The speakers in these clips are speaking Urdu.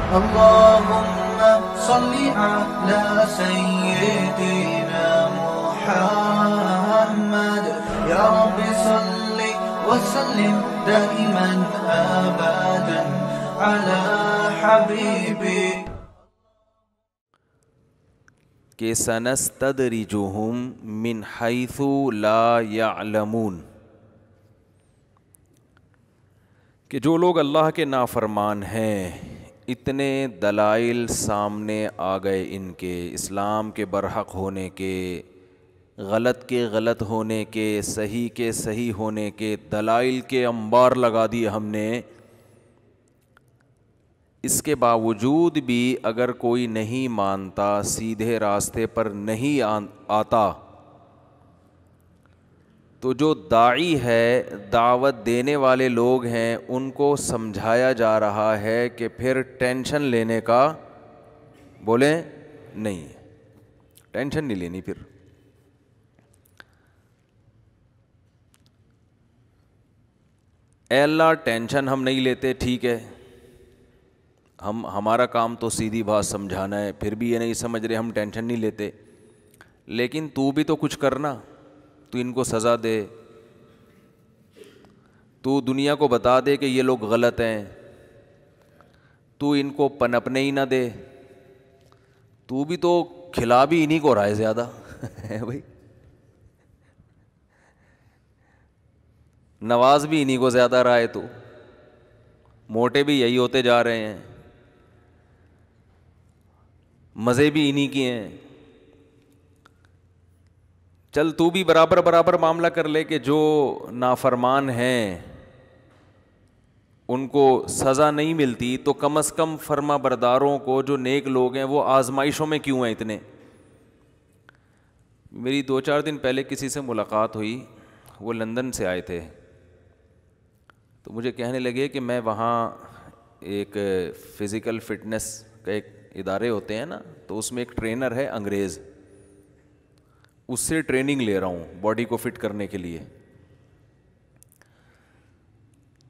اللهم صل على سيدنا محمد يا رب صل وسلم دائما أبدا على حبيبي کہ سنستدرجہم من حیث لا یعلمون، کہ جو لوگ اللہ کے نافرمان ہیں اتنے دلائل سامنے آ گئے ان کے، اسلام کے برحق ہونے کے، غلط کے غلط ہونے کے، صحیح کے صحیح ہونے کے، دلائل کے انبار لگا دیے ہم نے، اس کے باوجود بھی اگر کوئی نہیں مانتا، سیدھے راستے پر نہیں آتا، تو جو داعی ہے، دعوت دینے والے لوگ ہیں، ان کو سمجھایا جا رہا ہے کہ پھر ٹینشن لینے کا بولیں نہیں، ٹینشن نہیں لینی پھر۔ اے اللہ ٹینشن ہم نہیں لیتے، ٹھیک ہے، ہمارا کام تو سیدھی بات سمجھانا ہے، پھر بھی یہ نہیں سمجھ رہے، ہم ٹینشن نہیں لیتے، لیکن تو بھی تو کچھ کرنا، تو ان کو سزا دے، تو دنیا کو بتا دے کہ یہ لوگ غلط ہیں، تو ان کو پنپنے ہی نہ دے، تو بھی تو کھلا بھی انہی کو رہا ہے زیادہ ہے بھائی، نواز بھی انہی کو زیادہ رہا ہے، تو موٹے بھی یہی ہوتے جا رہے ہیں، مزے بھی انہی کی ہیں، چل تو بھی برابر برابر معاملہ کر لے کہ جو نافرمان ہیں ان کو سزا نہیں ملتی، تو کم از کم فرما برداروں کو، جو نیک لوگ ہیں، وہ آزمائشوں میں کیوں ہیں اتنے۔ میری 2-4 دن پہلے کسی سے ملاقات ہوئی، وہ لندن سے آئے تھے، تو مجھے کہنے لگے کہ میں وہاں ایک فزیکل فٹنس کا ایک ادارے ہوتے ہیں نا، تو اس میں ایک ٹرینر ہے انگریز، اس سے ٹریننگ لے رہا ہوں باڈی کو فٹ کرنے کے لیے۔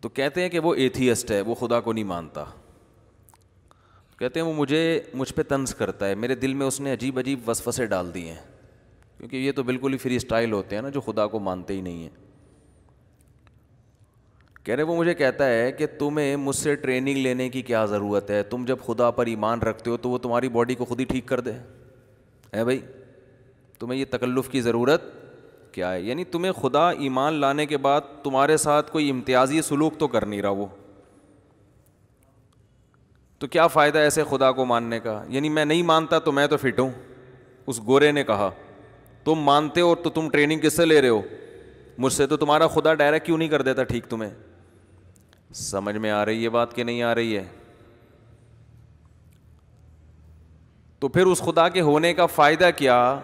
تو کہتے ہیں کہ وہ ایتھیسٹ ہے، وہ خدا کو نہیں مانتا، کہتے ہیں وہ مجھ پہ طنز کرتا ہے، میرے دل میں اس نے عجیب عجیب وسوسے ڈال دیے ہیں، کیونکہ یہ تو بالکل ہی فری اسٹائل ہوتے ہیں نا جو خدا کو مانتے ہی نہیں ہیں۔ کہہ رہے وہ مجھے کہتا ہے کہ تمہیں مجھ سے ٹریننگ لینے کی کیا ضرورت ہے، تم جب خدا پر ایمان رکھتے ہو تو وہ تمہاری باڈی کو خود ہی ٹھیک کر دے، ہے بھائی، تمہیں یہ تکلف کی ضرورت کیا ہے؟ یعنی تمہیں خدا ایمان لانے کے بعد تمہارے ساتھ کوئی امتیازی سلوک تو کر نہیں رہا، وہ تو کیا فائدہ ایسے خدا کو ماننے کا؟ یعنی میں نہیں مانتا تو میں تو فٹ ہوں، اس گورے نے کہا، تم مانتے ہو تو تم ٹریننگ کس سے لے رہے ہو؟ مجھ سے تو تمہارا خدا ڈائریکٹ کیوں نہیں کر دیتا ٹھیک تمہیں؟ سمجھ میں آ رہی ہے بات کہ نہیں آ رہی ہے؟ تو پھر اس خدا کے ہونے کا فائدہ کیا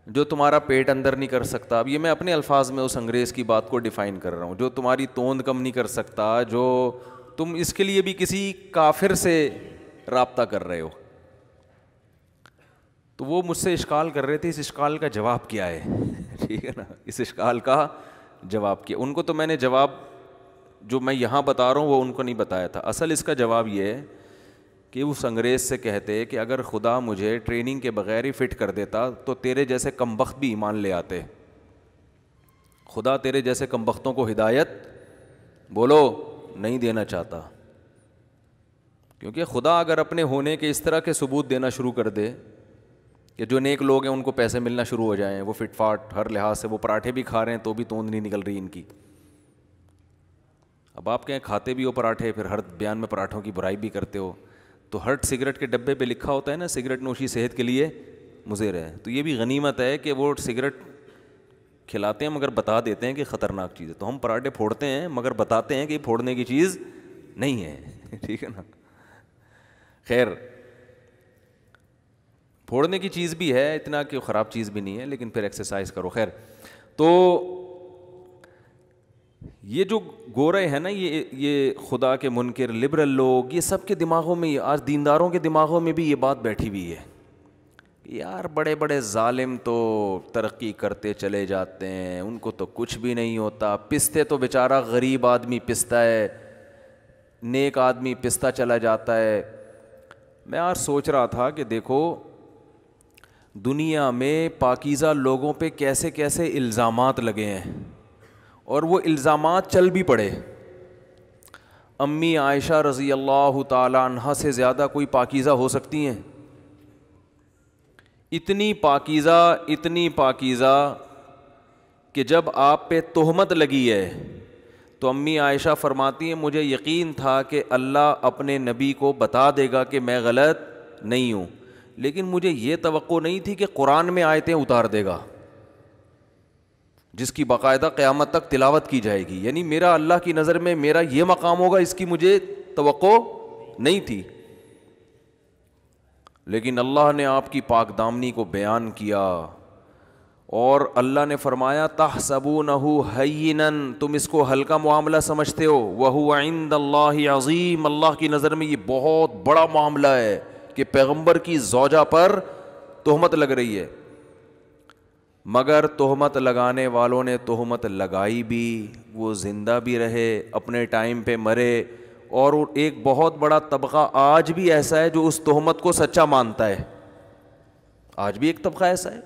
جو تمہارا پیٹ اندر نہیں کر سکتا؟ اب یہ میں اپنے الفاظ میں اس انگریز کی بات کو ڈیفائن کر رہا ہوں، جو تمہاری توند کم نہیں کر سکتا، جو تم اس کے لیے بھی کسی کافر سے رابطہ کر رہے ہو۔ تو وہ مجھ سے اشکال کر رہے تھے، اس اشکال کا جواب کیا ہے ٹھیک ہے نا، اس اشکال کا جواب کیا؟ ان کو تو میں نے جواب جو میں یہاں بتا رہا ہوں وہ ان کو نہیں بتایا تھا۔ اصل اس کا جواب یہ ہے کہ اس انگریز سے کہتے کہ اگر خدا مجھے ٹریننگ کے بغیر ہی فٹ کر دیتا تو تیرے جیسے کمبخت بھی ایمان لے آتے، خدا تیرے جیسے کمبختوں کو ہدایت بولو نہیں دینا چاہتا، کیونکہ خدا اگر اپنے ہونے کے اس طرح کے ثبوت دینا شروع کر دے کہ جو نیک لوگ ہیں ان کو پیسے ملنا شروع ہو جائیں، وہ فٹ فاٹ ہر لحاظ سے، وہ پراٹھے بھی کھا رہے ہیں تو بھی توند نہیں نکل رہی ان کی۔ اب آپ کہیں کھاتے بھی ہو پراٹھے، پھر ہر بیان میں پراٹھوں کی برائی بھی کرتے ہو، تو ہر سگریٹ کے ڈبے پہ لکھا ہوتا ہے نا سگریٹ نوشی صحت کے لیے مضر ہے، تو یہ بھی غنیمت ہے کہ وہ سگریٹ کھلاتے ہیں مگر بتا دیتے ہیں کہ خطرناک چیز ہے، تو ہم پراٹھے پھوڑتے ہیں مگر بتاتے ہیں کہ یہ پھوڑنے کی چیز نہیں ہے ٹھیک ہے نا۔ خیر پھوڑنے کی چیز بھی ہے، اتنا کہ خراب چیز بھی نہیں ہے، لیکن پھر ایکسرسائز کرو۔ خیر تو یہ جو گورے ہیں نا، یہ خدا کے منکر لبرل لوگ، یہ سب کے دماغوں میں، آج دینداروں کے دماغوں میں بھی یہ بات بیٹھی ہوئی ہے، یار بڑے بڑے ظالم تو ترقی کرتے چلے جاتے ہیں، ان کو تو کچھ بھی نہیں ہوتا، پستے تو بیچارہ غریب آدمی پستا ہے، نیک آدمی پستا چلا جاتا ہے. میں آج سوچ رہا تھا کہ دیکھو دنیا میں پاکیزہ لوگوں پہ کیسے کیسے الزامات لگے ہیں اور وہ الزامات چل بھی پڑے. امی عائشہ رضی اللہ تعالی عنہا سے زیادہ کوئی پاکیزہ ہو سکتی ہیں؟ اتنی پاکیزہ کہ جب آپ پہ تہمت لگی ہے تو امی عائشہ فرماتی ہیں مجھے یقین تھا کہ اللہ اپنے نبی کو بتا دے گا کہ میں غلط نہیں ہوں، لیکن مجھے یہ توقع نہیں تھی کہ قرآن میں آیتیں اتار دے گا جس کی باقاعدہ قیامت تک تلاوت کی جائے گی. یعنی میرا اللہ کی نظر میں میرا یہ مقام ہوگا، اس کی مجھے توقع نہیں تھی. لیکن اللہ نے آپ کی پاک دامنی کو بیان کیا اور اللہ نے فرمایا تحسبونہ ہینا، تم اس کو ہلکا معاملہ سمجھتے ہو، وہو عند اللہ عظیم، اللہ کی نظر میں یہ بہت بڑا معاملہ ہے کہ پیغمبر کی زوجہ پر تہمت لگ رہی ہے. مگر تہمت لگانے والوں نے تہمت لگائی بھی، وہ زندہ بھی رہے، اپنے ٹائم پہ مرے، اور ایک بہت بڑا طبقہ آج بھی ایسا ہے جو اس تہمت کو سچا مانتا ہے. آج بھی ایک طبقہ ایسا ہے.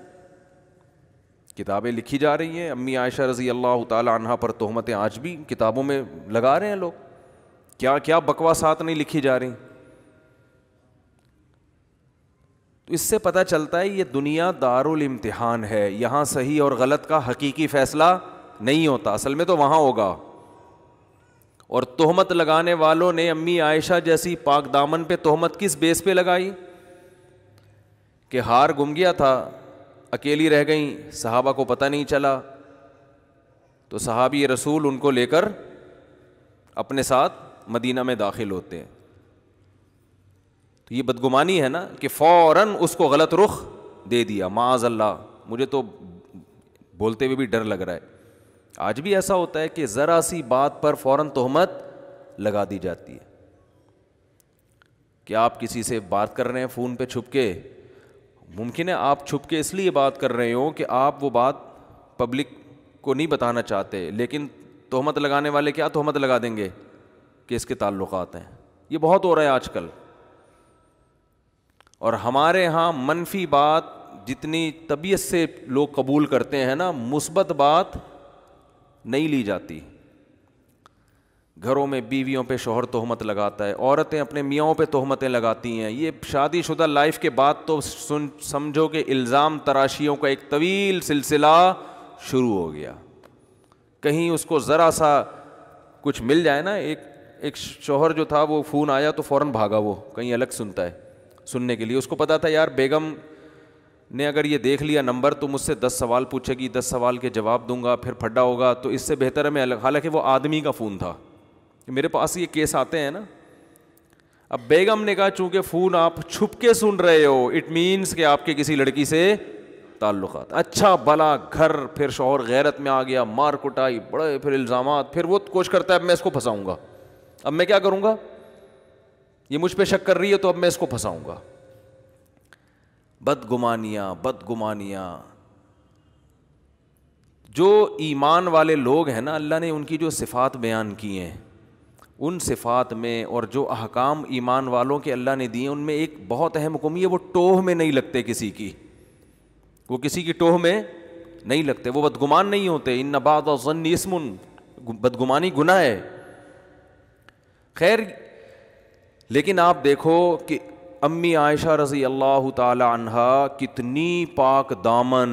کتابیں لکھی جا رہی ہیں امی عائشہ رضی اللہ تعالی عنہا پر تہمتیں آج بھی کتابوں میں لگا رہے ہیں لوگ. کیا کیا بکواسات نہیں لکھی جا رہی. تو اس سے پتہ چلتا ہے یہ دنیا دارالامتحان ہے، یہاں صحیح اور غلط کا حقیقی فیصلہ نہیں ہوتا، اصل میں تو وہاں ہوگا. اور تہمت لگانے والوں نے امی عائشہ جیسی پاک دامن پہ تہمت کس بیس پہ لگائی کہ ہار گم گیا تھا، اکیلی رہ گئیں، صحابہ کو پتہ نہیں چلا، تو صحابی رسول ان کو لے کر اپنے ساتھ مدینہ میں داخل ہوتے ہیں. تو یہ بدگمانی ہے نا کہ فوراً اس کو غلط رخ دے دیا. معاذ اللہ، مجھے تو بولتے ہوئے بھی ڈر لگ رہا ہے. آج بھی ایسا ہوتا ہے کہ ذرا سی بات پر فوراً تہمت لگا دی جاتی ہے. کہ آپ کسی سے بات کر رہے ہیں فون پہ چھپ کے، ممکن ہے آپ چھپ کے اس لیے بات کر رہے ہوں کہ آپ وہ بات پبلک کو نہیں بتانا چاہتے، لیکن تہمت لگانے والے کیا تہمت لگا دیں گے کہ اس کے تعلقات ہیں. یہ بہت ہو رہا ہے آج کل. اور ہمارے ہاں منفی بات جتنی طبیعت سے لوگ قبول کرتے ہیں نا، مثبت بات نہیں لی جاتی. گھروں میں بیویوں پہ شوہر تہمت لگاتا ہے، عورتیں اپنے میاں پہ تہمتیں لگاتی ہیں. یہ شادی شدہ لائف کے بعد تو سمجھو کہ الزام تراشیوں کا ایک طویل سلسلہ شروع ہو گیا. کہیں اس کو ذرا سا کچھ مل جائے نا، ایک شوہر جو تھا وہ فون آیا تو فوراً بھاگا، وہ کہیں الگ سنتا ہے سننے کے لیے. اس کو پتا تھا یار بیگم نے اگر یہ دیکھ لیا نمبر تو مجھ سے 10 سوال پوچھے گی، 10 سوال کے جواب دوں گا، پھر پھڈا ہوگا، تو اس سے بہتر ہے میں الگ. حالانکہ وہ آدمی کا فون تھا. میرے پاس یہ کیس آتے ہیں نا. اب بیگم نے کہا چونکہ فون آپ چھپ کے سن رہے ہو اٹ مینس کہ آپ کے کسی لڑکی سے تعلقات. اچھا بھلا گھر، پھر شوہر غیرت میں آ گیا، مار کٹائی، بڑے پھر الزامات. پھر وہ کوشش کرتا ہے اب میں اس کو پھنساؤں گا، اب میں کیا کروں گا، یہ مجھ پہ شک کر رہی ہے تو اب میں اس کو پھنساؤں گا. بدگمانیاں. جو ایمان والے لوگ ہیں نا، اللہ نے ان کی جو صفات بیان کی ہیں، ان صفات میں اور جو احکام ایمان والوں کے اللہ نے دیے، ان میں ایک بہت اہم حکم ہے، وہ ٹوہ میں نہیں لگتے کسی کی. وہ کسی کی ٹوہ میں نہیں لگتے، وہ بدگمان نہیں ہوتے. ان بعض الظن اسم، بدگمانی گناہ ہے. خیر، لیکن آپ دیکھو کہ امی عائشہ رضی اللہ تعالی عنہا کتنی پاک دامن،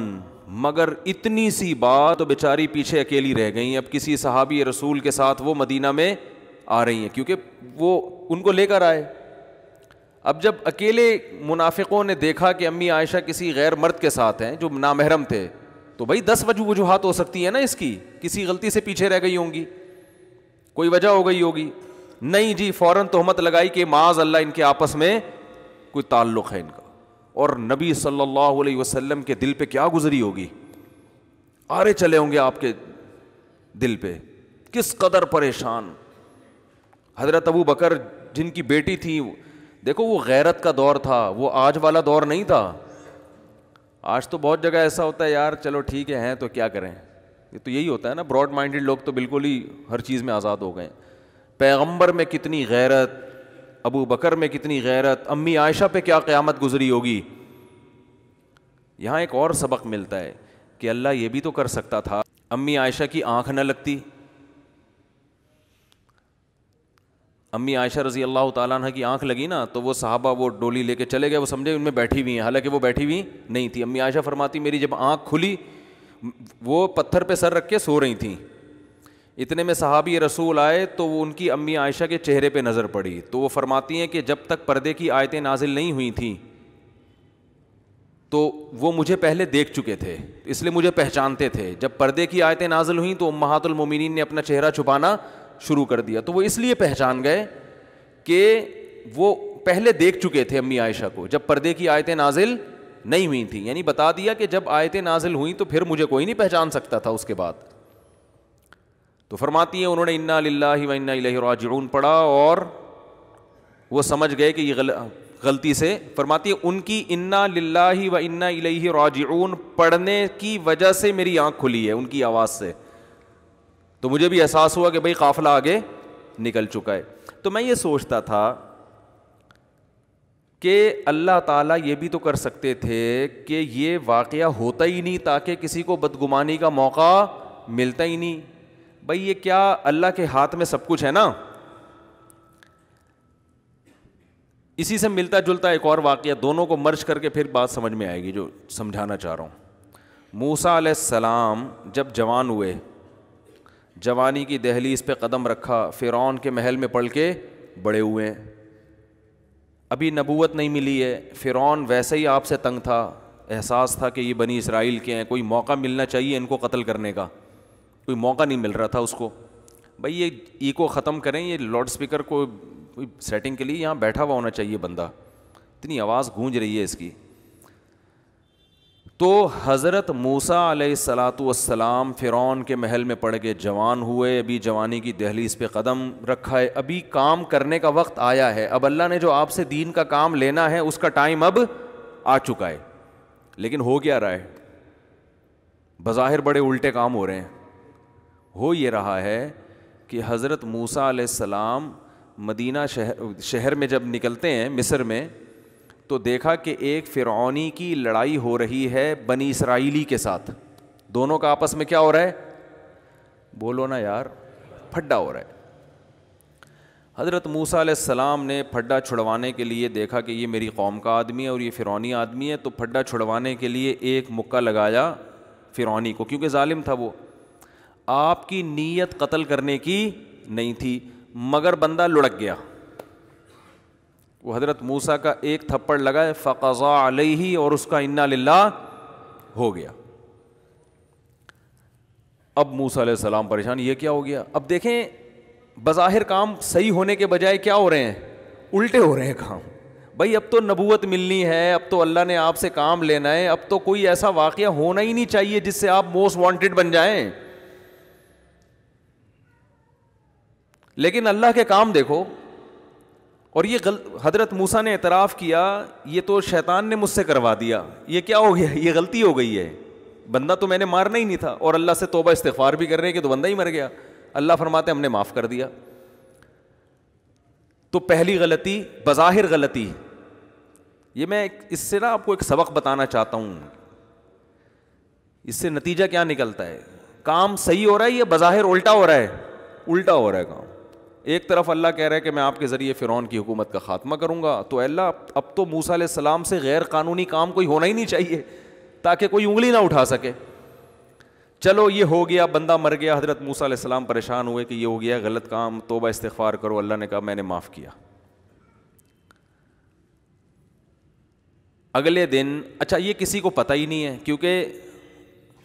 مگر اتنی سی بات تو بیچاری پیچھے اکیلی رہ گئیں. اب کسی صحابی رسول کے ساتھ وہ مدینہ میں آ رہی ہیں کیونکہ وہ ان کو لے کر آئے. اب جب اکیلے منافقوں نے دیکھا کہ امی عائشہ کسی غیر مرد کے ساتھ ہیں جو نامحرم تھے، تو بھائی 10 وجوہات ہو سکتی ہیں نا اس کی. کسی غلطی سے پیچھے رہ گئی ہوں گی، کوئی وجہ ہو گئی ہوگی. نہیں جی، فوراً تہمت لگائی کہ معاذ اللہ ان کے آپس میں کوئی تعلق ہے ان کا. اور نبی صلی اللہ علیہ وسلم کے دل پہ کیا گزری ہوگی، آرے چلے ہوں گے آپ کے دل پہ، کس قدر پریشان. حضرت ابو بکر جن کی بیٹی تھی، دیکھو وہ غیرت کا دور تھا، وہ آج والا دور نہیں تھا. آج تو بہت جگہ ایسا ہوتا ہے یار چلو ٹھیک ہے ہیں تو کیا کریں. یہ تو یہی ہوتا ہے نا، براڈ مائنڈڈ لوگ تو بالکل ہی ہر چیز میں آزاد ہو گئے. پیغمبر میں کتنی غیرت، ابو بکر میں کتنی غیرت، امی عائشہ پہ کیا قیامت گزری ہوگی. یہاں ایک اور سبق ملتا ہے کہ اللہ یہ بھی تو کر سکتا تھا امی عائشہ کی آنکھ نہ لگتی. امی عائشہ رضی اللہ تعالیٰ عنہ کی آنکھ لگی نا تو وہ صحابہ وہ ڈولی لے کے چلے گئے، وہ سمجھے ان میں بیٹھی ہوئی ہیں، حالانکہ وہ بیٹھی ہوئی نہیں تھی. امی عائشہ فرماتی میری جب آنکھ کھلی وہ پتھر پہ سر رکھ کے سو رہی تھیں. اتنے میں صحابی رسول آئے تو وہ ان کی امی عائشہ کے چہرے پہ نظر پڑی تو وہ فرماتی ہیں کہ جب تک پردے کی آیتیں نازل نہیں ہوئی تھیں تو وہ مجھے پہلے دیکھ چکے تھے، اس لیے مجھے پہچانتے تھے. جب پردے کی آیتیں نازل ہوئیں تو امہات المومنین نے اپنا چہرہ چھپانا شروع کر دیا. تو وہ اس لیے پہچان گئے کہ وہ پہلے دیکھ چکے تھے امی عائشہ کو جب پردے کی آیتیں نازل نہیں ہوئی تھیں. یعنی بتا دیا کہ جب آیتیں نازل ہوئیں تو پھر مجھے کوئی نہیں پہچان سکتا تھا اس کے بعد. تو فرماتی ہیں انہوں نے انا للہ و انا الیہ راجعون پڑھا اور وہ سمجھ گئے کہ یہ غلطی سے. فرماتی ہے ان کی انا للہ و انا الیہ راجعون پڑھنے کی وجہ سے میری آنکھ کھلی ہے ان کی آواز سے. تو مجھے بھی احساس ہوا کہ بھئی قافلہ آگے نکل چکا ہے. تو میں یہ سوچتا تھا کہ اللہ تعالیٰ یہ بھی تو کر سکتے تھے کہ یہ واقعہ ہوتا ہی نہیں تاکہ کسی کو بدگمانی کا موقع ملتا ہی نہیں. بھئی یہ کیا اللہ کے ہاتھ میں سب کچھ ہے نا. اسی سے ملتا جلتا ایک اور واقعہ دونوں کو مرج کر کے پھر بات سمجھ میں آئے گی جو سمجھانا چاہ رہا ہوں. موسیٰ علیہ السلام جب جوان ہوئے، جوانی کی دہلیز پہ قدم رکھا، فرعون کے محل میں پل کے بڑے ہوئے ہیں. ابھی نبوت نہیں ملی ہے، فرعون ویسے ہی آپ سے تنگ تھا، احساس تھا کہ یہ بنی اسرائیل کے ہیں، کوئی موقع ملنا چاہیے ان کو قتل کرنے کا، کوئی موقع نہیں مل رہا تھا اس کو. بھئی یہ ایکو ختم کریں، یہ لاؤڈ سپیکر کو سیٹنگ کے لیے یہاں بیٹھا ہوا ہونا چاہیے بندہ، اتنی آواز گونج رہی ہے اس کی. تو حضرت موسیٰ علیہ السلام فرعون کے محل میں پڑ کے جوان ہوئے، ابھی جوانی کی دہلیز پہ قدم رکھا ہے، ابھی کام کرنے کا وقت آیا ہے. اب اللہ نے جو آپ سے دین کا کام لینا ہے اس کا ٹائم اب آ چکا ہے. لیکن ہو کیا رہا ہے؟ بظاہر بڑے الٹے کام ہو رہے ہیں. ہو یہ رہا ہے کہ حضرت موسیٰ علیہ السلام مدینہ شہر میں جب نکلتے ہیں مصر میں تو دیکھا کہ ایک فرعونی کی لڑائی ہو رہی ہے بنی اسرائیلی کے ساتھ. دونوں کا آپس میں کیا ہو رہا ہے؟ بولو نا یار، پھڈا ہو رہا ہے. حضرت موسیٰ علیہ السلام نے پھڈا چھڑوانے کے لیے دیکھا کہ یہ میری قوم کا آدمی ہے اور یہ فرعونی آدمی ہے، تو پھڈا چھڑوانے کے لیے ایک مکہ لگایا فرعونی کو، کیونکہ ظالم تھا وہ. آپ کی نیت قتل کرنے کی نہیں تھی مگر بندہ لڑک گیا. وہ حضرت موسیٰ کا ایک تھپڑ لگا فقضا علیہ اور اس کا انا للہ ہو گیا. اب موسیٰ علیہ السلام پریشان، یہ کیا ہو گیا؟ اب دیکھیں بظاہر کام صحیح ہونے کے بجائے کیا ہو رہے ہیں؟ الٹے ہو رہے ہیں کام. بھائی اب تو نبوت ملنی ہے، اب تو اللہ نے آپ سے کام لینا ہے، اب تو کوئی ایسا واقعہ ہونا ہی نہیں چاہیے جس سے آپ موسٹ وانٹیڈ بن جائیں. لیکن اللہ کے کام دیکھو. اور یہ حضرت موسیٰ نے اعتراف کیا یہ تو شیطان نے مجھ سے کروا دیا، یہ کیا ہو گیا؟ یہ غلطی ہو گئی ہے، بندہ تو میں نے مارنا ہی نہیں تھا. اور اللہ سے توبہ استغفار بھی کر رہے ہیں کہ تو بندہ ہی مر گیا. اللہ فرماتے ہم نے معاف کر دیا. تو پہلی غلطی بظاہر غلطی. یہ میں اس سے نا آپ کو ایک سبق بتانا چاہتا ہوں، اس سے نتیجہ کیا نکلتا ہے. کام صحیح ہو رہا ہے یا بظاہر الٹا ہو رہا ہے؟ الٹا ہو رہا ہے کام. ایک طرف اللہ کہہ رہا ہے کہ میں آپ کے ذریعے فرعون کی حکومت کا خاتمہ کروں گا، تو اللہ اب تو موسیٰ علیہ السلام سے غیر قانونی کام کوئی ہونا ہی نہیں چاہیے تاکہ کوئی انگلی نہ اٹھا سکے. چلو یہ ہو گیا، بندہ مر گیا. حضرت موسیٰ علیہ السلام پریشان ہوئے کہ یہ ہو گیا غلط کام، توبہ استغفار کرو. اللہ نے کہا میں نے معاف کیا. اگلے دن اچھا یہ کسی کو پتہ ہی نہیں ہے کیونکہ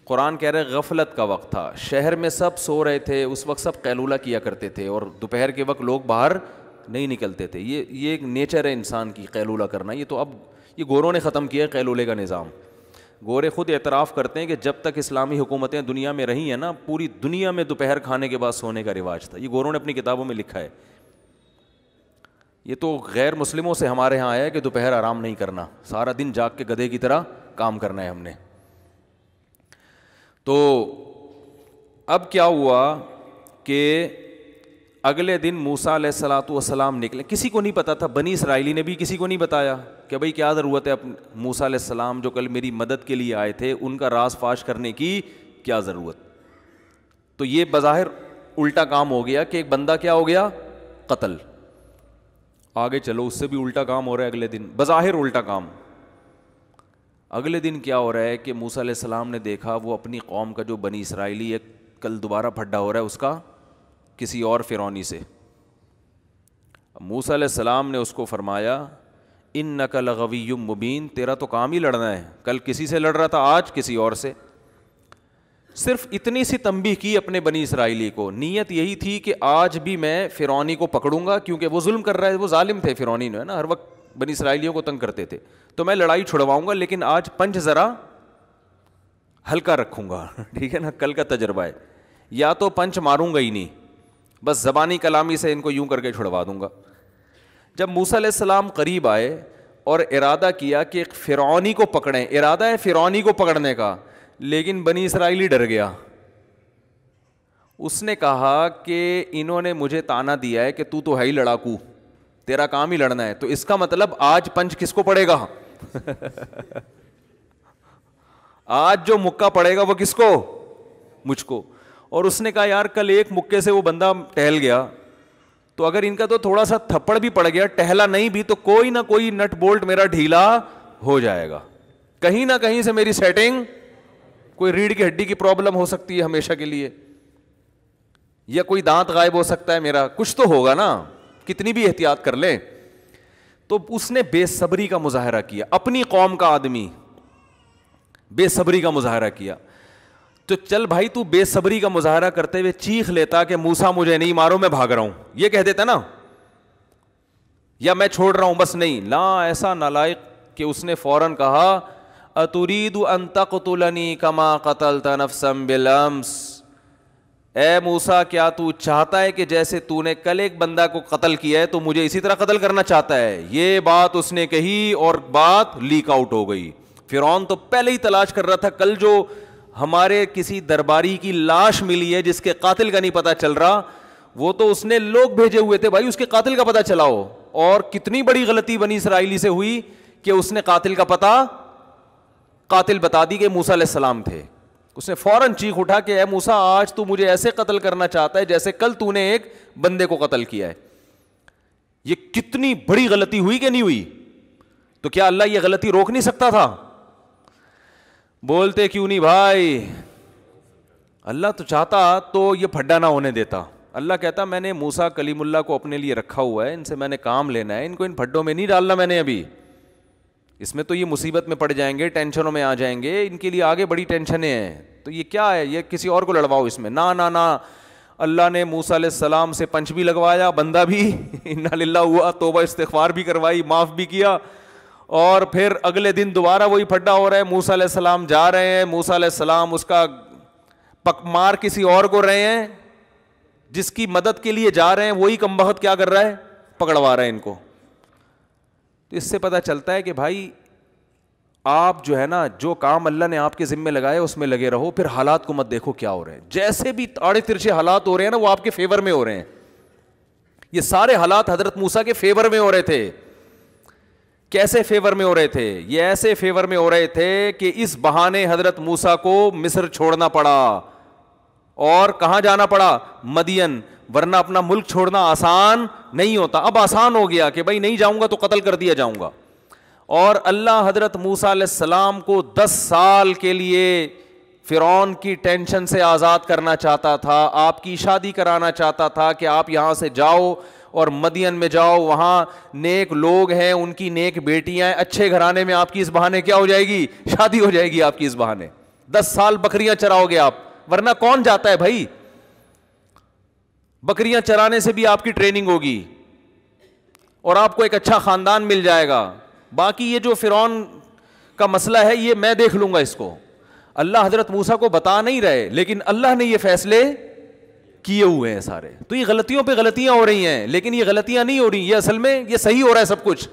قرآن کہہ رہے غفلت کا وقت تھا، شہر میں سب سو رہے تھے، اس وقت سب قیلولہ کیا کرتے تھے اور دوپہر کے وقت لوگ باہر نہیں نکلتے تھے. یہ ایک نیچر ہے انسان کی قیلولہ کرنا. یہ تو اب یہ گوروں نے ختم کیا ہے قیلولے کا نظام. گورے خود اعتراف کرتے ہیں کہ جب تک اسلامی حکومتیں دنیا میں رہی ہیں نا پوری دنیا میں دوپہر کھانے کے بعد سونے کا رواج تھا. یہ گوروں نے اپنی کتابوں میں لکھا ہے. یہ تو غیر مسلموں سے ہمارے ہاں آیا ہے کہ دوپہر آرام نہیں کرنا، سارا دن جاگ کے گدھے کی طرح کام کرنا ہے ہم نے. تو اب کیا ہوا کہ اگلے دن موسیٰ علیہ الصلوۃ والسلام نکلے, کسی کو نہیں پتا تھا, بنی اسرائیلی نے بھی کسی کو نہیں بتایا کہ بھائی کیا ضرورت ہے موسیٰ علیہ السلام جو کل میری مدد کے لیے آئے تھے ان کا راز فاش کرنے کی کیا ضرورت. تو یہ بظاہر الٹا کام ہو گیا کہ ایک بندہ کیا ہو گیا, قتل. آگے چلو اس سے بھی الٹا کام ہو رہا ہے اگلے دن, بظاہر الٹا کام. اگلے دن کیا ہو رہا ہے کہ موسیٰ علیہ السلام نے دیکھا وہ اپنی قوم کا جو بنی اسرائیلی ہے کل دوبارہ پھڈا ہو رہا ہے اس کا کسی اور فرعونی سے. موسیٰ علیہ السلام نے اس کو فرمایا انک لغوی مبین, تیرا تو کام ہی لڑنا ہے, کل کسی سے لڑ رہا تھا آج کسی اور سے. صرف اتنی سی تنبیہ کی اپنے بنی اسرائیلی کو, نیت یہی تھی کہ آج بھی میں فرعونی کو پکڑوں گا کیونکہ وہ ظلم کر رہا ہے, وہ ظالم تھے فرعونی نے نا, ہر وقت بنی اسرائیلیوں کو تنگ کرتے تھے, تو میں لڑائی چھڑواؤں گا لیکن آج پنچ ذرا ہلکا رکھوں گا, ٹھیک ہے نا, کل کا تجربہ ہے. یا تو پنچ ماروں گا ہی نہیں, بس زبانی کلامی سے ان کو یوں کر کے چھڑوا دوں گا. جب موسیٰ علیہ السلام قریب آئے اور ارادہ کیا کہ ایک فرعونی کو پکڑیں, ارادہ ہے فرعونی کو پکڑنے کا, لیکن بنی اسرائیلی ڈر گیا. اس نے کہا کہ انہوں نے مجھے تانا دیا ہے کہ تو ہے ہی لڑاکو, تیرا کام ہی لڑنا ہے, تو اس کا مطلب آج پنچ کس کو پڑے گا آج جو مکہ پڑے گا وہ کس کو, مجھ کو. اور اس نے کہا یار کل ایک مکے سے وہ بندہ ٹہل گیا, تو اگر ان کا تو تھوڑا سا تھپڑ بھی پڑ گیا, ٹہلا نہیں بھی, تو کوئی نہ کوئی نٹ بولٹ میرا ڈھیلا ہو جائے گا, کہیں نہ کہیں سے میری سیٹنگ, کوئی ریڑھ کی ہڈی کی پرابلم ہو سکتی ہے ہمیشہ کے لیے, یا کوئی دانت غائب ہو سکتا ہے میرا, کچھ تو ہوگا نا, کتنی بھی احتیاط کر لیں. تو اس نے بے صبری کا مظاہرہ کیا, اپنی قوم کا آدمی بے صبری کا مظاہرہ کیا. تو چل بھائی تو بے صبری کا مظاہرہ کرتے ہوئے چیخ لیتا کہ موسیٰ مجھے نہیں مارو میں بھاگ رہا ہوں, یہ کہہ دیتا نا, یا میں چھوڑ رہا ہوں بس. نہیں, لا, ایسا نالائق کہ اس نے فوراً کہا اتريد ان تقتلني كما قتلت نفسا بالامس, اے موسیٰ کیا تو چاہتا ہے کہ جیسے تو نے کل ایک بندہ کو قتل کیا ہے تو مجھے اسی طرح قتل کرنا چاہتا ہے. یہ بات اس نے کہی اور بات لیک آؤٹ ہو گئی. فرعون تو پہلے ہی تلاش کر رہا تھا, کل جو ہمارے کسی درباری کی لاش ملی ہے جس کے قاتل کا نہیں پتہ چل رہا, وہ تو اس نے لوگ بھیجے ہوئے تھے بھائی اس کے قاتل کا پتہ چلاؤ. اور کتنی بڑی غلطی بنی اسرائیلی سے ہوئی کہ اس نے قاتل کا پتہ, قاتل بتا دی کہ موسیٰ علیہ السلام تھے. اس نے فوراً چیخ اٹھا کہ اے موسیٰ آج تو مجھے ایسے قتل کرنا چاہتا ہے جیسے کل تو نے ایک بندے کو قتل کیا ہے. یہ کتنی بڑی غلطی ہوئی کہ نہیں ہوئی؟ تو کیا اللہ یہ غلطی روک نہیں سکتا تھا؟ بولتے کیوں نہیں بھائی, اللہ تو چاہتا تو یہ پھڈا نہ ہونے دیتا. اللہ کہتا میں نے موسیٰ کلیم اللہ کو اپنے لیے رکھا ہوا ہے, ان سے میں نے کام لینا ہے, ان کو ان پھڈوں میں نہیں ڈالنا میں نے ابھی, اس میں تو یہ مصیبت میں پڑ جائیں گے, ٹینشنوں میں آ جائیں گے, ان کے لیے آگے بڑی ٹینشنیں ہیں, تو یہ کیا ہے, یہ کسی اور کو لڑواؤ اس میں. نہ اللہ نے موسیٰ علیہ السلام سے پنچ بھی لگوایا, بندہ بھی انا للہ ہوا, توبہ استغفار بھی کروائی, معاف بھی کیا, اور پھر اگلے دن دوبارہ وہی پھڈا ہو رہا ہے. موسیٰ علیہ السلام جا رہے ہیں, موسیٰ علیہ السلام اس کا مار کسی اور کو رہے ہیں, جس کی مدد کے لیے جا رہے ہیں وہی کمبخت کیا کر رہا ہے, پکڑوا رہا ہے ان کو. تو اس سے پتہ چلتا ہے کہ بھائی آپ جو ہے نا, جو کام اللہ نے آپ کے ذمے لگائے اس میں لگے رہو, پھر حالات کو مت دیکھو کیا ہو رہے ہیں. جیسے بھی آڑے ترچھے حالات ہو رہے ہیں نا وہ آپ کے فیور میں ہو رہے ہیں. یہ سارے حالات حضرت موسیٰ کے فیور میں ہو رہے تھے. کیسے فیور میں ہو رہے تھے؟ یہ ایسے فیور میں ہو رہے تھے کہ اس بہانے حضرت موسیٰ کو مصر چھوڑنا پڑا, اور کہاں جانا پڑا؟ مدین, ورنہ اپنا ملک چھوڑنا آسان نہیں ہوتا. اب آسان ہو گیا کہ بھائی نہیں جاؤں گا تو قتل کر دیا جاؤں گا. اور اللہ حضرت موسیٰ علیہ السلام کو 10 سال کے لیے فرعون کی ٹینشن سے آزاد کرنا چاہتا تھا, آپ کی شادی کرانا چاہتا تھا کہ آپ یہاں سے جاؤ اور مدین میں جاؤ, وہاں نیک لوگ ہیں, ان کی نیک بیٹیاں ہیں, اچھے گھرانے میں آپ کی اس بہانے کیا ہو جائے گی, شادی ہو جائے گی آپ کی اس بہانے. 10 سال بکریاں چراؤ گے آپ, ورنہ کون جاتا ہے بھائی, بکریاں چرانے سے بھی آپ کی ٹریننگ ہوگی اور آپ کو ایک اچھا خاندان مل جائے گا. باقی یہ جو فرعون کا مسئلہ ہے یہ میں دیکھ لوں گا اس کو. اللہ حضرت موسیٰ کو بتا نہیں رہے, لیکن اللہ نے یہ فیصلے کیے ہوئے ہیں سارے. تو یہ غلطیوں پہ غلطیاں ہو رہی ہیں, لیکن یہ غلطیاں نہیں ہو رہی, یہ اصل میں یہ صحیح ہو رہا ہے سب کچھ.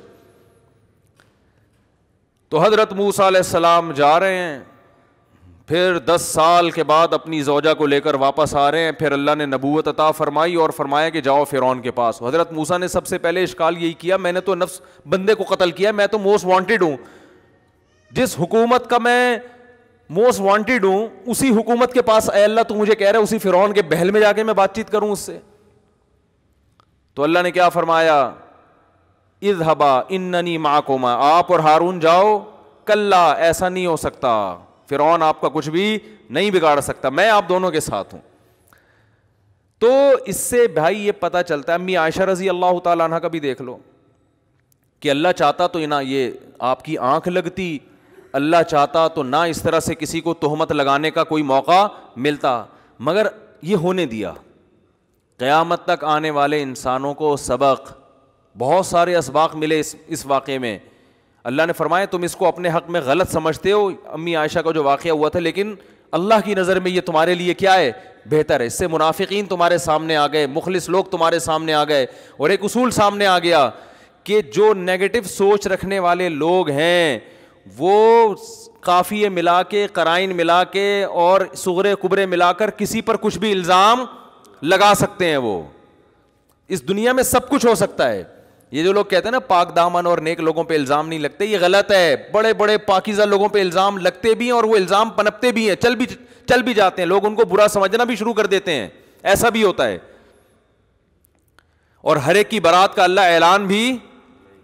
تو حضرت موسیٰ علیہ السلام جا رہے ہیں, پھر 10 سال کے بعد اپنی زوجہ کو لے کر واپس آ رہے ہیں. پھر اللہ نے نبوت عطا فرمائی اور فرمایا کہ جاؤ فرعون کے پاس. حضرت موسیٰ نے سب سے پہلے اشکال یہی کیا, میں نے تو نفس بندے کو قتل کیا, میں تو موسٹ وانٹیڈ ہوں, جس حکومت کا میں موسٹ وانٹیڈ ہوں اسی حکومت کے پاس اے اللہ تو مجھے کہہ رہا ہے اسی فرعون کے بہل میں جا کے میں بات چیت کروں اس سے. تو اللہ نے کیا فرمایا, اذهبا اننی معکما, آپ اور ہارون جاؤ, کلا ایسا نہیں ہو سکتا, فرعون آپ کا کچھ بھی نہیں بگاڑ سکتا, میں آپ دونوں کے ساتھ ہوں. تو اس سے بھائی یہ پتہ چلتا ہے, امی عائشہ رضی اللہ تعالیٰ عنہ کا بھی دیکھ لو کہ اللہ چاہتا تو نہ یہ آپ کی آنکھ لگتی, اللہ چاہتا تو نہ اس طرح سے کسی کو تہمت لگانے کا کوئی موقع ملتا, مگر یہ ہونے دیا. قیامت تک آنے والے انسانوں کو سبق, بہت سارے اسباق ملے اس واقعے میں. اللہ نے فرمایا تم اس کو اپنے حق میں غلط سمجھتے ہو, امی عائشہ کا جو واقعہ ہوا تھا, لیکن اللہ کی نظر میں یہ تمہارے لیے کیا ہے, بہتر ہے. اس سے منافقین تمہارے سامنے آ گئے, مخلص لوگ تمہارے سامنے آ گئے, اور ایک اصول سامنے آ گیا کہ جو نیگیٹو سوچ رکھنے والے لوگ ہیں وہ قافیے ملا کے, قرائن ملا کے اور صغرے کبرے ملا کر کسی پر کچھ بھی الزام لگا سکتے ہیں. وہ اس دنیا میں سب کچھ ہو سکتا ہے. یہ جو لوگ کہتے ہیں نا پاک دامن اور نیک لوگوں پہ الزام نہیں لگتے, یہ غلط ہے. بڑے بڑے پاکیزہ لوگوں پہ الزام لگتے بھی ہیں اور وہ الزام پنپتے بھی ہیں, چل بھی جاتے ہیں, لوگ ان کو برا سمجھنا بھی شروع کر دیتے ہیں, ایسا بھی ہوتا ہے. اور ہر ایک کی برات کا اللہ اعلان بھی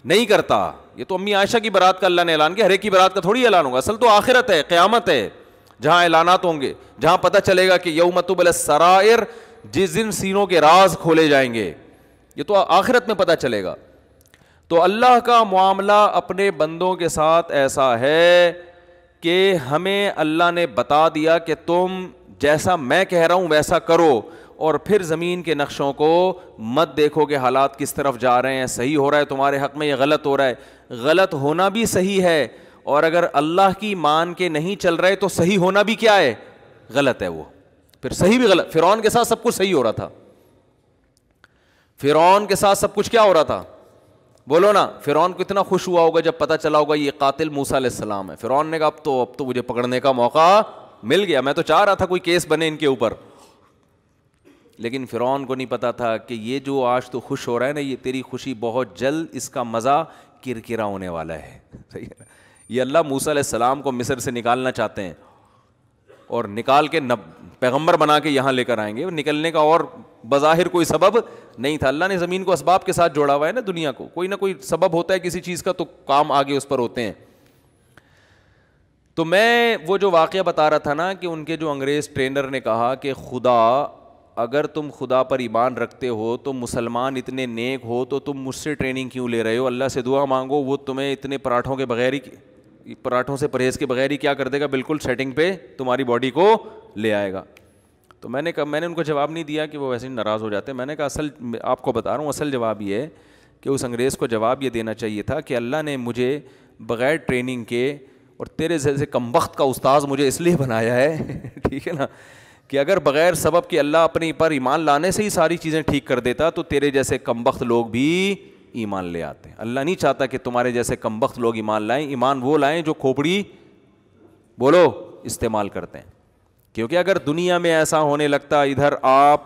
نہیں کرتا. یہ تو امی عائشہ کی برات کا اللہ نے اعلان کیا, ہر ایک کی برات کا تھوڑی اعلان ہوگا. اصل تو آخرت ہے, قیامت ہے, جہاں اعلانات ہوں گے, جہاں پتہ چلے گا کہ یوم تبلی السرائر, جس دن سینوں کے راز کھولے جائیں گے. یہ تو آخرت میں پتہ چلے گا. تو اللہ کا معاملہ اپنے بندوں کے ساتھ ایسا ہے کہ ہمیں اللہ نے بتا دیا کہ تم جیسا میں کہہ رہا ہوں ویسا کرو, اور پھر زمین کے نقشوں کو مت دیکھو کہ حالات کس طرف جا رہے ہیں, صحیح ہو رہا ہے تمہارے حق میں, یہ غلط ہو رہا ہے. غلط ہونا بھی صحیح ہے, اور اگر اللہ کی مان کے نہیں چل رہے تو صحیح ہونا بھی کیا ہے, غلط ہے. وہ پھر صحیح بھی غلط. فرعون کے ساتھ سب کچھ صحیح ہو رہا تھا, فرعون کے ساتھ سب کچھ کیا ہو رہا تھا, بولو نا. فرعون کو اتنا خوش ہوا ہوگا جب پتہ چلا ہوگا یہ قاتل موسیٰ علیہ السلام ہے. فرعون نے کہا اب تو مجھے پکڑنے کا موقع مل گیا, میں تو چاہ رہا تھا کوئی کیس بنے ان کے اوپر. لیکن فرعون کو نہیں پتا تھا کہ یہ جو آج تو خوش ہو رہا ہے نا, یہ تیری خوشی بہت جلد اس کا مزہ کرکرا ہونے والا ہے. صحیح ہے. یہ اللہ موسیٰ علیہ السلام کو مصر سے نکالنا چاہتے ہیں, اور نکال کے پیغمبر بنا کے یہاں لے کر آئیں گے. نکلنے کا اور بظاہر کوئی سبب نہیں تھا. اللہ نے زمین کو اسباب کے ساتھ جوڑا ہوا ہے نا, دنیا کو کوئی نہ کوئی سبب ہوتا ہے کسی چیز کا, تو کام آگے اس پر ہوتے ہیں. تو میں وہ جو واقعہ بتا رہا تھا نا کہ ان کے جو انگریز ٹرینر نے کہا کہ خدا, اگر تم خدا پر ایمان رکھتے ہو تو مسلمان اتنے نیک ہو تو تم مجھ سے ٹریننگ کیوں لے رہے ہو, اللہ سے دعا مانگو, وہ تمہیں اتنے پراٹھوں کے بغیر ہی, پراٹھوں سے پرہیز کے بغیر ہی کیا کر دے گا, بالکل سیٹنگ پہ تمہاری باڈی کو لے آئے گا. تو میں نے کہا, میں نے ان کو جواب نہیں دیا کہ وہ ویسے ہی ناراض ہو جاتے. میں نے کہا اصل آپ کو بتا رہا ہوں, اصل جواب یہ ہے کہ اس انگریز کو جواب یہ دینا چاہیے تھا کہ اللہ نے مجھے بغیر ٹریننگ کے اور تیرے جیسے کمبخت کا استاذ مجھے اس لیے بنایا ہے, ٹھیک ہے نا, کہ اگر بغیر سبب کہ اللہ اپنے پر ایمان لانے سے ہی ساری چیزیں ٹھیک کر دیتا تو تیرے جیسے کمبخت لوگ بھی ایمان لے آتے. اللہ نہیں چاہتا کہ تمہارے جیسے کمبخت لوگ ایمان لائیں, ایمان وہ لائیں جو کھوپڑی بولو استعمال کرتے ہیں. کیونکہ اگر دنیا میں ایسا ہونے لگتا, ادھر آپ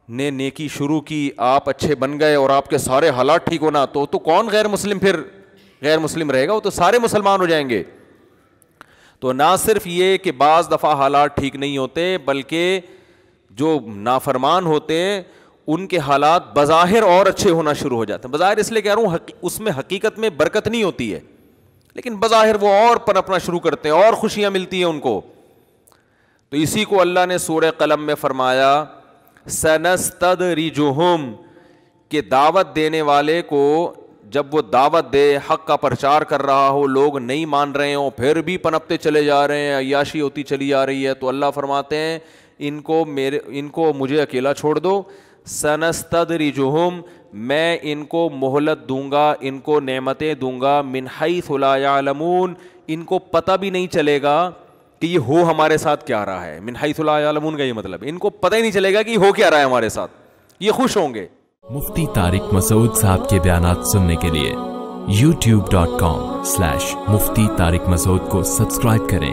نے نیکی شروع کی, آپ اچھے بن گئے اور آپ کے سارے حالات ٹھیک ہونا, تو کون غیر مسلم پھر غیر مسلم رہے گا, وہ تو سارے مسلمان ہو جائیں گے. تو نہ صرف یہ کہ بعض دفعہ حالات ٹھیک نہیں ہوتے, بلکہ جو نافرمان ہوتے ہیں ان کے حالات بظاہر اور اچھے ہونا شروع ہو جاتے ہیں. بظاہر اس لیے کہہ رہا ہوں, اس میں حقیقت میں برکت نہیں ہوتی ہے, لیکن بظاہر وہ اور پنپنا شروع کرتے ہیں اور خوشیاں ملتی ہیں ان کو. تو اسی کو اللہ نے سورہ قلم میں فرمایا سنستدرجہم, کہ دعوت دینے والے کو جب وہ دعوت دے, حق کا پرچار کر رہا ہو, لوگ نہیں مان رہے ہوں, پھر بھی پنپتے چلے جا رہے ہیں, عیاشی ہوتی چلی جا رہی ہے, تو اللہ فرماتے ہیں ان کو مجھے اکیلا چھوڑ دو. سنستدرجہم, میں ان کو مہلت دوں گا, ان کو نعمتیں دوں گا, من حیث لا یعلمون, ان کو پتہ بھی نہیں چلے گا کہ یہ ہو ہمارے ساتھ کیا رہا ہے. من حیث لا یعلمون کا یہ مطلب, ان کو پتہ ہی نہیں چلے گا کہ ہو کیا رہا ہے ہمارے ساتھ, یہ خوش ہوں گے. مفتی طارق مسعود صاحب کے بیانات سننے کے لیے youtube.com/مفتی طارق مسعود کو سبسکرائب کریں